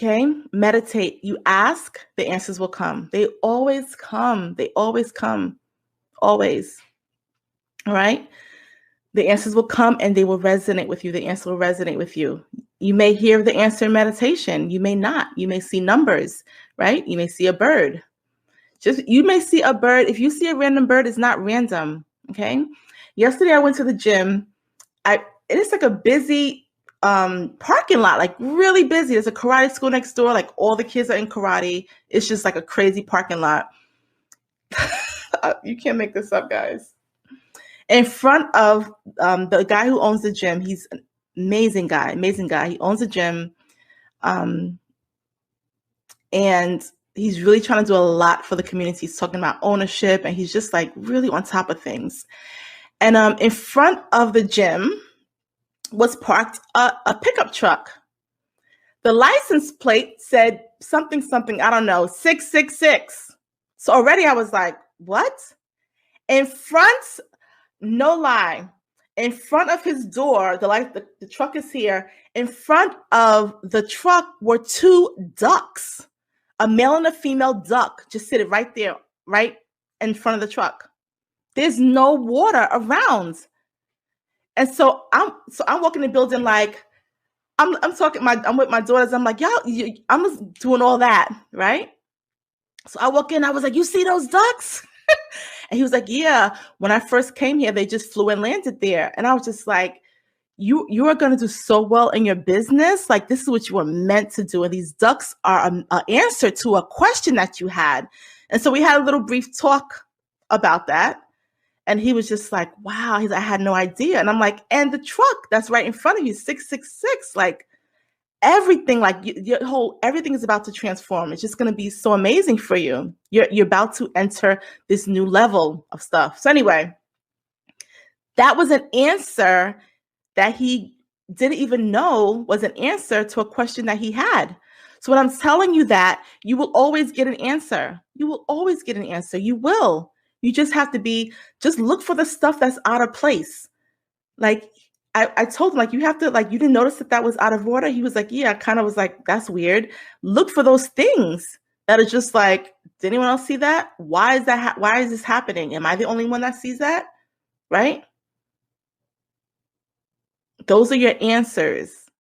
Okay, meditate. You ask, the answers will come. They always come. They always come. Always. All right. The answers will come and they will resonate with you. The answer will resonate with you. You may hear the answer in meditation. You may not. You may see numbers, right? You may see a bird. You may see a bird. If you see a random bird, it's not random. Okay. Yesterday I went to the gym. It is like a busy parking lot, like really busy. There's a karate school next door. Like all the kids are in karate. It's just like a crazy parking lot. You can't make this up, guys. In front of the guy who owns the gym, he's an amazing guy. He owns a gym. And he's really trying to do a lot for the community. He's talking about ownership and he's just like really on top of things. And in front of the gym was parked a pickup truck. The license plate said something, I don't know, 666. So already I was like, what? In front, no lie, in front of his door, the truck is here. In front of the truck were two ducks, a male and a female duck, just sitting right there, right in front of the truck. There's no water around. And so I'm walking the building like I'm with my daughters. I'm like, I'm just doing all that, right? So I walk in, I was like, you see those ducks? And he was like, yeah, when I first came here, they just flew and landed there. And I was just like, you are going to do so well in your business. Like, this is what you were meant to do. And these ducks are an answer to a question that you had. And so we had a little brief talk about that. And he was just like, wow, I had no idea. And I'm like, and the truck that's right in front of you, 666, like everything, like everything is about to transform. It's just going to be so amazing for you. You're about to enter this new level of stuff. So anyway, that was an answer that he didn't even know was an answer to a question that he had. So when I'm telling you that, you will always get an answer. You will always get an answer. You will. You just have to just look for the stuff that's out of place. Like I told him, like, you have to, like, you didn't notice that was out of order. He was like, yeah, I kind of was like, that's weird. Look for those things that are just like, did anyone else see that? Why is that? Why is this happening? Am I the only one that sees that? Right? Those are your answers.